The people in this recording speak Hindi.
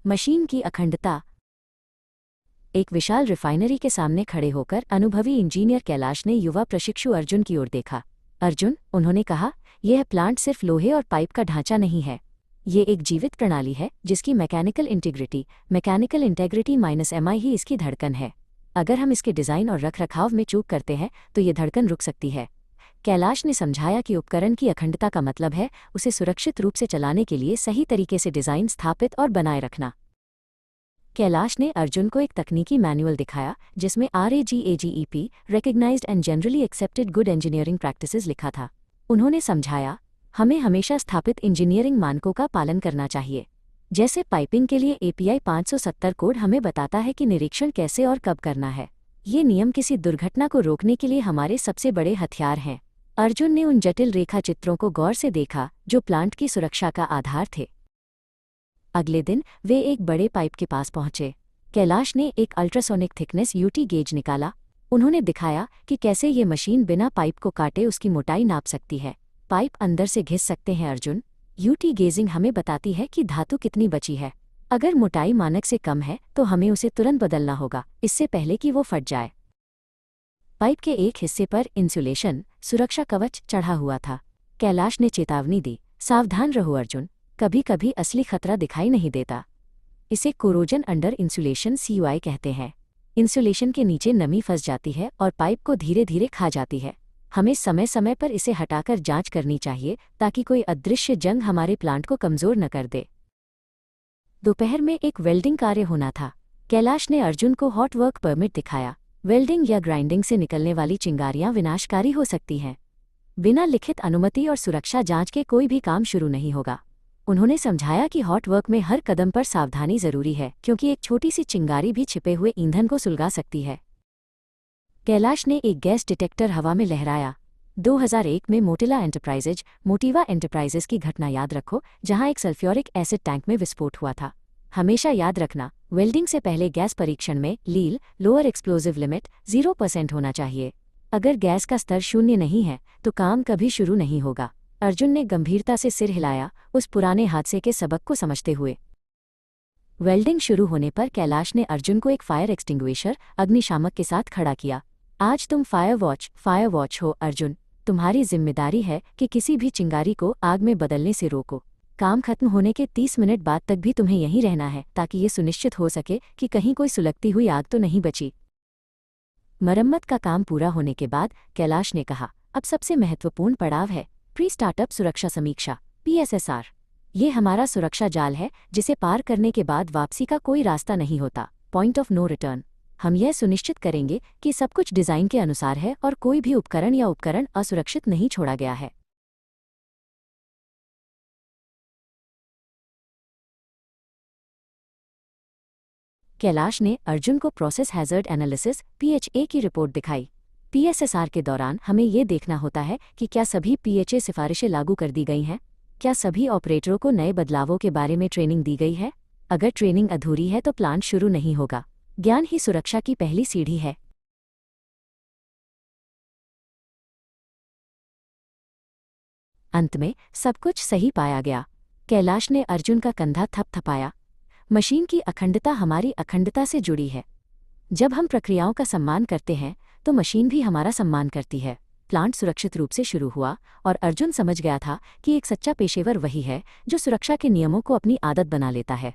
मशीन की अखंडता। एक विशाल रिफाइनरी के सामने खड़े होकर अनुभवी इंजीनियर कैलाश ने युवा प्रशिक्षु अर्जुन की ओर देखा। अर्जुन, उन्होंने कहा, यह प्लांट सिर्फ लोहे और पाइप का ढांचा नहीं है। ये एक जीवित प्रणाली है जिसकी मैकेनिकल इंटेग्रिटी -MI ही इसकी धड़कन है। अगर हम इसके डिज़ाइन और रखरखाव में चूक करते हैं तो ये धड़कन रुक सकती है। कैलाश ने समझाया कि उपकरण की अखंडता का मतलब है उसे सुरक्षित रूप से चलाने के लिए सही तरीके से डिज़ाइन स्थापित और बनाए रखना। कैलाश ने अर्जुन को एक तकनीकी मैनुअल दिखाया जिसमें RAGAGEP recognised and generally accepted good engineering practices लिखा था। उन्होंने समझाया, हमें हमेशा स्थापित इंजीनियरिंग मानकों का पालन करना चाहिए। जैसे पाइपिंग के लिए API 570 कोड हमें बताता है कि निरीक्षण कैसे और कब करना है। ये नियम किसी दुर्घटना को रोकने के लिए हमारे सबसे बड़े हथियार हैं। अर्जुन ने उन जटिल रेखा चित्रों को गौर से देखा जो प्लांट की सुरक्षा का आधार थे। अगले दिन वे एक बड़े पाइप के पास पहुंचे। कैलाश ने एक अल्ट्रासोनिक थिकनेस UT गेज निकाला। उन्होंने दिखाया कि कैसे ये मशीन बिना पाइप को काटे उसकी मोटाई नाप सकती है। पाइप अंदर से घिस सकते हैं अर्जुन। UT गेजिंग हमें बताती है कि धातु कितनी बची है। अगर मोटाई मानक से कम है तो हमें उसे तुरंत बदलना होगा, इससे पहले कि वो फट जाए। पाइप के एक हिस्से पर इंसुलेशन सुरक्षा कवच चढ़ा हुआ था। कैलाश ने चेतावनी दी, सावधान रहो अर्जुन, कभी कभी असली खतरा दिखाई नहीं देता। इसे कोरोजन अंडर इंसुलेशन CUI कहते हैं। इंसुलेशन के नीचे नमी फंस जाती है और पाइप को धीरे धीरे खा जाती है। हमें समय समय पर इसे हटाकर जांच करनी चाहिए ताकि कोई अदृश्य जंग हमारे प्लांट को कमजोर न कर दे। दोपहर में एक वेल्डिंग कार्य होना था। कैलाश ने अर्जुन को हॉट वर्क परमिट दिखाया। वेल्डिंग या ग्राइंडिंग से निकलने वाली चिंगारियां विनाशकारी हो सकती हैं। बिना लिखित अनुमति और सुरक्षा जांच के कोई भी काम शुरू नहीं होगा। उन्होंने समझाया कि हॉट वर्क में हर कदम पर सावधानी जरूरी है क्योंकि एक छोटी सी चिंगारी भी छिपे हुए ईंधन को सुलगा सकती है। कैलाश ने एक गैस डिटेक्टर हवा में लहराया। 2001 में मोटिवा एंटरप्राइजेज की घटना याद रखो जहां एक सल्फ्यूरिक एसिड टैंक में विस्फोट हुआ था। हमेशा याद रखना, वेल्डिंग से पहले गैस परीक्षण में लील लोअर एक्सप्लोजिव लिमिट 0% होना चाहिए। अगर गैस का स्तर 0 नहीं है तो काम कभी शुरू नहीं होगा। अर्जुन ने गंभीरता से सिर हिलाया, उस पुराने हादसे के सबक को समझते हुए। वेल्डिंग शुरू होने पर कैलाश ने अर्जुन को एक फायर एक्सटिंग्विशर अग्निशामक के साथ खड़ा किया। आज तुम फायर वॉच हो अर्जुन। तुम्हारी जिम्मेदारी है कि किसी भी चिंगारी को आग में बदलने से रोको। काम खत्म होने के 30 मिनट बाद तक भी तुम्हें यहीं रहना है ताकि ये सुनिश्चित हो सके कि कहीं कोई सुलगती हुई आग तो नहीं बची। मरम्मत का काम पूरा होने के बाद कैलाश ने कहा, अब सबसे महत्वपूर्ण पड़ाव है प्री स्टार्टअप सुरक्षा समीक्षा PSSR। ये हमारा सुरक्षा जाल है जिसे पार करने के बाद वापसी का कोई रास्ता नहीं होता, पॉइंट ऑफ नो रिटर्न। हम यह सुनिश्चित करेंगे कि सब कुछ डिज़ाइन के अनुसार है और कोई भी उपकरण असुरक्षित नहीं छोड़ा गया है। कैलाश ने अर्जुन को प्रोसेस हैजर्ड एनालिसिस PHA की रिपोर्ट दिखाई। PSSR के दौरान हमें ये देखना होता है कि क्या सभी PHA सिफारिशें लागू कर दी गई हैं, क्या सभी ऑपरेटरों को नए बदलावों के बारे में ट्रेनिंग दी गई है। अगर ट्रेनिंग अधूरी है तो प्लांट शुरू नहीं होगा। ज्ञान ही सुरक्षा की पहली सीढ़ी है। अंत में सब कुछ सही पाया गया। कैलाश ने अर्जुन का कंधा थपथपाया। मशीन की अखंडता हमारी अखंडता से जुड़ी है। जब हम प्रक्रियाओं का सम्मान करते हैं तो मशीन भी हमारा सम्मान करती है। प्लांट सुरक्षित रूप से शुरू हुआ और अर्जुन समझ गया था कि एक सच्चा पेशेवर वही है जो सुरक्षा के नियमों को अपनी आदत बना लेता है।